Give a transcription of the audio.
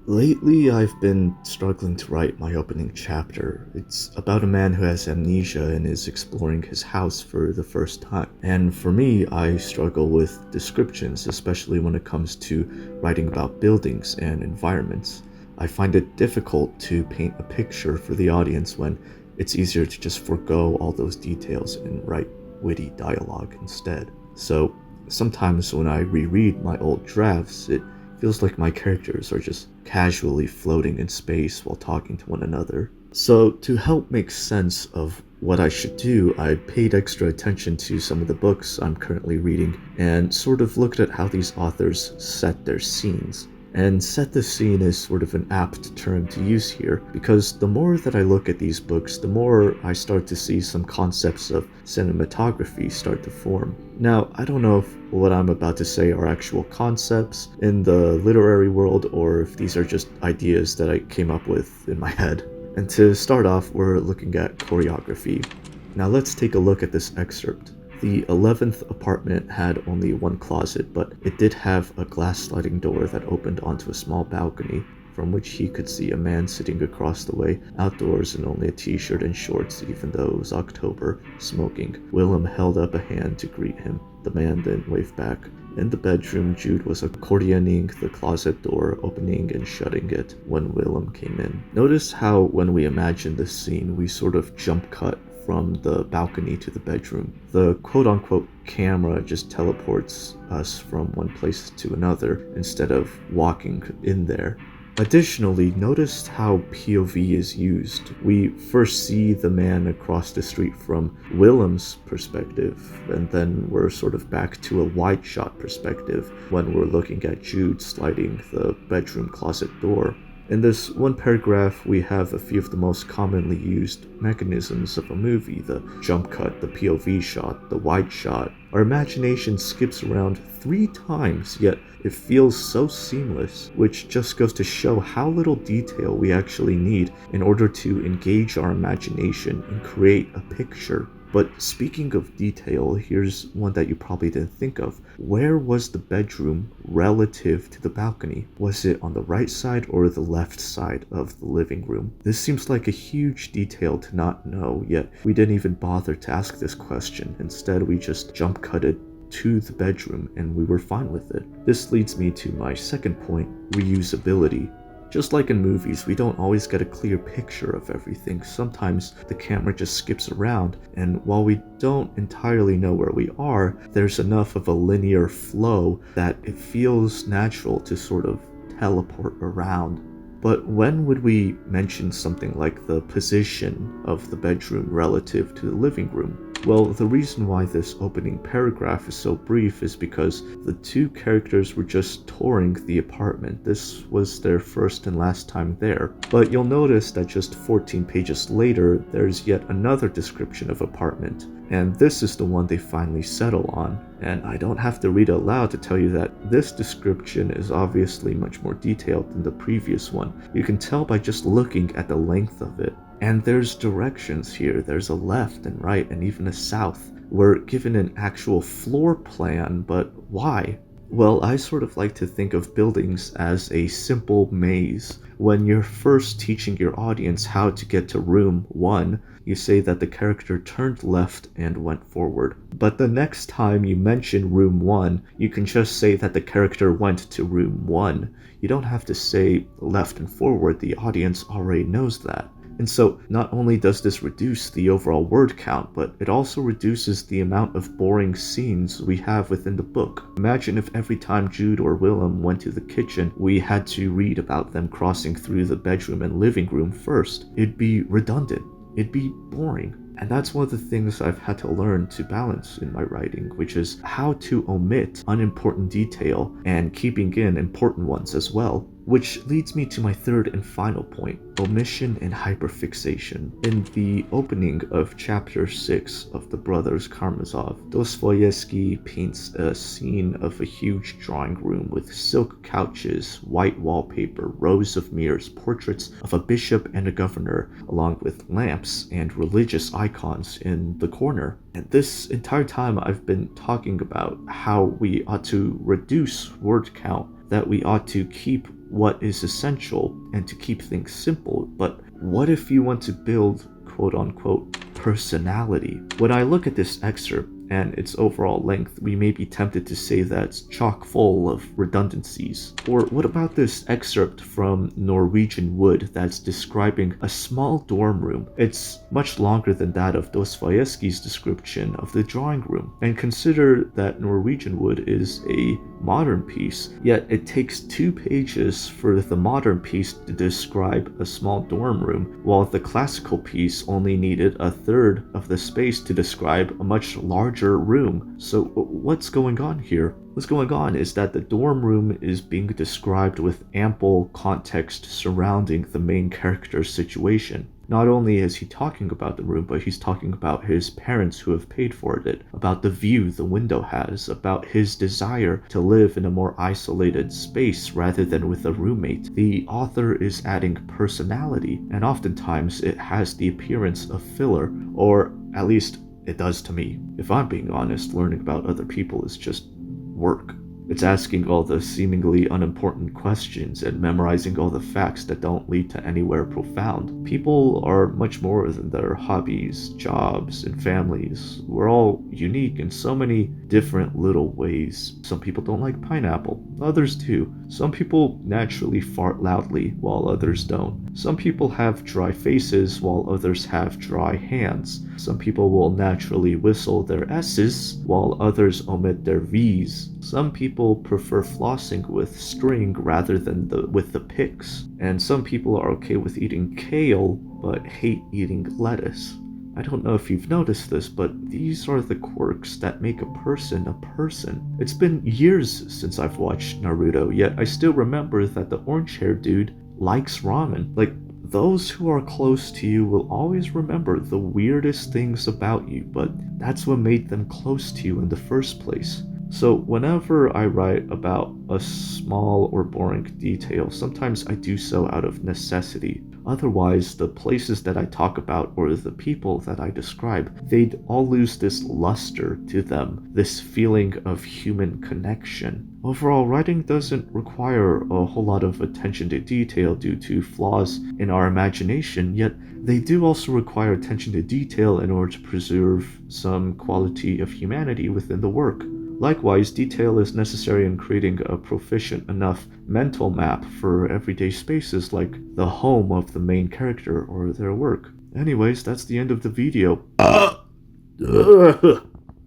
Lately, I've been struggling to write my opening chapter. It's about a man who has amnesia and is exploring his house for the first time. And for me, I struggle with descriptions, especially when it comes to writing about buildings and environments. I find it difficult to paint a picture for the audience when it's easier to just forego all those details and write witty dialogue instead. So sometimes when I reread my old drafts, it feels like my characters are just casually floating in space while talking to one another. So to help make sense of what I should do, I paid extra attention to some of the books I'm currently reading and sort of looked at how these authors set their scenes. And set the scene is sort of an apt term to use here, because the more that I look at these books, the more I start to see some concepts of cinematography start to form. Now, I don't know if what I'm about to say are actual concepts in the literary world, or if these are just ideas that I came up with in my head. And to start off, we're looking at choreography. Now let's take a look at this excerpt. The 11th apartment had only one closet, but it did have a glass sliding door that opened onto a small balcony, from which he could see a man sitting across the way, outdoors in only a t-shirt and shorts, even though it was October, smoking. Willem held up a hand to greet him. The man then waved back. In the bedroom, Jude was accordioning the closet door, opening and shutting it when Willem came in. Notice how when we imagine this scene, we sort of jump cut from the balcony to the bedroom. The quote-unquote camera just teleports us from one place to another instead of walking in there. Additionally, notice how POV is used. We first see the man across the street from Willem's perspective, and then we're sort of back to a wide shot perspective when we're looking at Jude sliding the bedroom closet door. In this one paragraph, we have a few of the most commonly used mechanisms of a movie: the jump cut, the POV shot, the wide shot. Our imagination skips around 3 times, yet it feels so seamless, which just goes to show how little detail we actually need in order to engage our imagination and create a picture. But speaking of detail, here's one that you probably didn't think of. Where was the bedroom relative to the balcony? Was it on the right side or the left side of the living room? This seems like a huge detail to not know, yet we didn't even bother to ask this question. Instead, we just jump cutted to the bedroom and we were fine with it. This leads me to my second point: reusability. Just like in movies, we don't always get a clear picture of everything. Sometimes the camera just skips around, and while we don't entirely know where we are, there's enough of a linear flow that it feels natural to sort of teleport around. But when would we mention something like the position of the bedroom relative to the living room? Well, the reason why this opening paragraph is so brief is because the two characters were just touring the apartment. This was their first and last time there. But you'll notice that just 14 pages later, there's yet another description of apartment. And this is the one they finally settle on. And I don't have to read it aloud to tell you that this description is obviously much more detailed than the previous one. You can tell by just looking at the length of it. And there's directions here. There's a left and right and even a south. We're given an actual floor plan, but why? Well, I sort of like to think of buildings as a simple maze. When you're first teaching your audience how to get to room 1, you say that the character turned left and went forward. But the next time you mention room 1, you can just say that the character went to room 1. You don't have to say left and forward. The audience already knows that. And so not only does this reduce the overall word count, but it also reduces the amount of boring scenes we have within the book. Imagine if every time Jude or Willem went to the kitchen, we had to read about them crossing through the bedroom and living room first. It'd be redundant. It'd be boring. And that's one of the things I've had to learn to balance in my writing, which is how to omit unimportant detail and keeping in important ones as well. Which leads me to my third and final point: omission and hyperfixation. In the opening of chapter 6 of the brothers Karamazov, Dostoyevsky paints a scene of a huge drawing room with silk couches, white wallpaper, rows of mirrors, portraits of a bishop and a governor, along with lamps and religious icons in the corner. And this entire time I've been talking about how we ought to reduce word count, that we ought to keep what is essential and to keep things simple, but what if you want to build quote-unquote personality? When I look at this excerpt and its overall length, we may be tempted to say that it's chock full of redundancies. Or what about this excerpt from Norwegian Wood that's describing a small dorm room? It's much longer than that of Dostoyevsky's description of the drawing room. And consider that Norwegian Wood is a modern piece, yet it takes 2 pages for the modern piece to describe a small dorm room, while the classical piece only needed 1/3 of the space to describe a much larger room. So what's going on here? What's going on is that the dorm room is being described with ample context surrounding the main character's situation. Not only is he talking about the room, but he's talking about his parents who have paid for it, about the view the window has, about his desire to live in a more isolated space rather than with a roommate. The author is adding personality, and oftentimes it has the appearance of filler, or at least it does to me. If I'm being honest, learning about other people is just work. It's asking all the seemingly unimportant questions and memorizing all the facts that don't lead to anywhere profound. People are much more than their hobbies, jobs, and families. We're all unique in so many different little ways. Some people don't like pineapple, others do. Some people naturally fart loudly, while others don't. Some people have dry faces, while others have dry hands. Some people will naturally whistle their S's, while others omit their V's. Some people prefer flossing with string rather than with the picks. And some people are okay with eating kale, but hate eating lettuce. I don't know if you've noticed this, but these are the quirks that make a person a person. It's been years since I've watched Naruto, yet I still remember that the orange-haired dude likes ramen. Like, those who are close to you will always remember the weirdest things about you, but that's what made them close to you in the first place. So whenever I write about a small or boring detail, sometimes I do so out of necessity. Otherwise, the places that I talk about or the people that I describe, they'd all lose this luster to them, this feeling of human connection. Overall, writing doesn't require a whole lot of attention to detail due to flaws in our imagination, yet they do also require attention to detail in order to preserve some quality of humanity within the work. Likewise, detail is necessary in creating a proficient enough mental map for everyday spaces like the home of the main character or their work. Anyways, that's the end of the video.